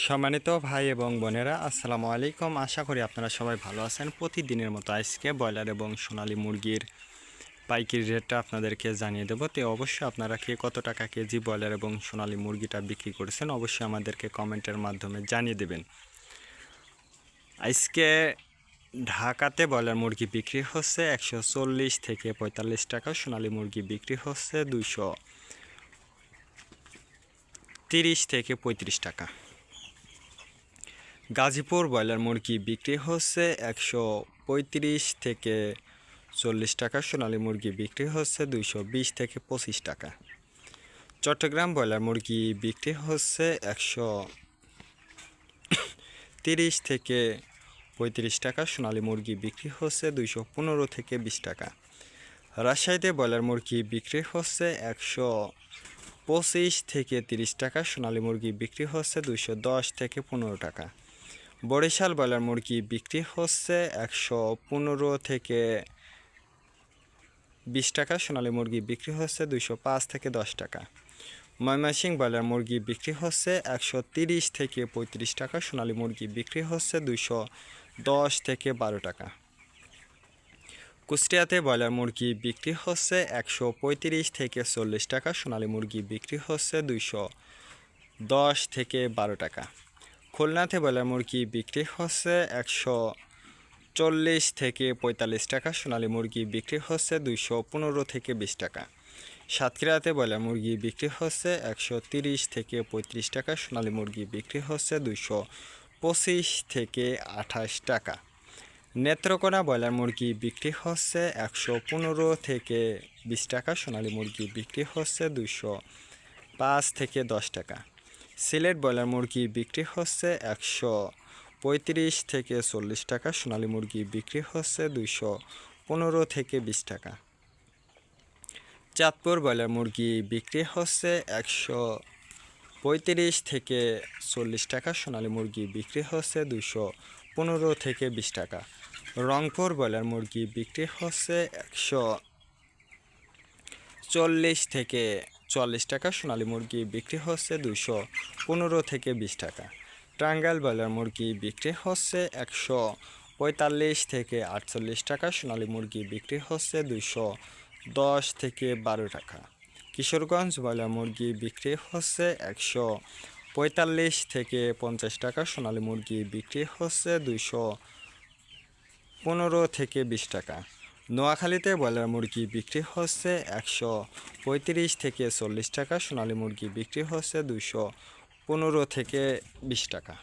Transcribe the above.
সম্মানিত ভাই এবং বোনেরা, আসসালামু আলাইকুম। আশা করি আপনারা সবাই ভালো আছেন। প্রতিদিনের মতো আজকে ব্রয়লার এবং সোনালী মুরগির পাইকারি রেটটা আপনাদেরকে জানিয়ে দেবো। তো অবশ্যই আপনারা কে কত টাকা কেজি ব্রয়লার এবং সোনালী মুরগিটা বিক্রি করেছেন অবশ্যই আমাদেরকে কমেন্টের মাধ্যমে জানিয়ে দেবেন। আজকে ঢাকাতে ব্রয়লার মুরগি বিক্রি হচ্ছে 140 থেকে 45 টাকা, সোনালী মুরগি বিক্রি হচ্ছে 230 থেকে 35 টাকা। গাজীপুর ব্রয়লার মুরগি বিক্রি হচ্ছে 135 থেকে 40 টাকা, সোনালী মুরগি বিক্রি হচ্ছে 220 থেকে 25 টাকা। চট্টগ্রাম ব্রয়লার মুরগি বিক্রি হচ্ছে 130 থেকে 35 টাকা, সোনালী মুরগি বিক্রি হচ্ছে 215 থেকে 20 টাকা। রাজশাহীতে ব্রয়লার মুরগি বিক্রি হচ্ছে 125 থেকে 30 টাকা, সোনালী মুরগি বিক্রি হচ্ছে 210 থেকে 15 টাকা। বরিশাল ব্রয়লার মুরগি বিক্রি হচ্ছে 115 থেকে 20 টাকা, সোনালী মুরগি বিক্রি হচ্ছে 205 থেকে 10 টাকা। ময়মনসিংহ ব্রয়লার মুরগি বিক্রি হচ্ছে 130 থেকে 35 টাকা, সোনালী মুরগি বিক্রি হচ্ছে 210 থেকে 12 টাকা। কুষ্টিয়াতে ব্রয়লার মুরগি বিক্রি হচ্ছে 135 থেকে 40 টাকা, সোনালী মুরগি বিক্রি হচ্ছে 210 থেকে 12 টাকা। খুলনাতে ব্রয়লার মুরগি বিক্রি হচ্ছে 140 থেকে 45 টাকা, সোনালী মুরগি বিক্রি হচ্ছে 215 থেকে 20 টাকা। সাতক্ষীরাতে ব্রয়লার মুরগি বিক্রি হচ্ছে 130 থেকে 35 টাকা, সোনালী মুরগি বিক্রি হচ্ছে 225 থেকে 28 টাকা। নেত্রকোনা ব্রয়লার মুরগি বিক্রি হচ্ছে 115 থেকে 20 টাকা, সোনালী মুরগি বিক্রি হচ্ছে 205 থেকে 10 টাকা। সিলেট ব্রয়লার মুরগি বিক্রি হচ্ছে 135 থেকে 40 টাকা, সোনালী মুরগি বিক্রি হচ্ছে 215 থেকে 20 টাকা। চাঁদপুর ব্রয়লার মুরগি বিক্রি হচ্ছে 135 থেকে 40 টাকা, সোনালী মুরগি বিক্রি হচ্ছে 215 থেকে 20 টাকা। রংপুর ব্রয়লার মুরগি বিক্রি হচ্ছে 140 থেকে 40 টাকা, সোনালী মুরগি বিক্রি হচ্ছে 215 থেকে 20 টাকা। টাঙ্গাইল ব্রয়লার মুরগি বিক্রি হচ্ছে 145 থেকে 48 টাকা, সোনালী মুরগি বিক্রি হচ্ছে 210 থেকে 12 টাকা। কিশোরগঞ্জ ব্রয়লার মুরগি বিক্রি হচ্ছে 145 থেকে 50 টাকা, সোনালী মুরগি বিক্রি হচ্ছে 215 থেকে 20 টাকা। নোয়াখালীতে ব্রয়লার মুরগি বিক্রি হচ্ছে 135 থেকে 40 টাকা, সোনালী মুরগি বিক্রি হচ্ছে 215 থেকে 20 টাকা।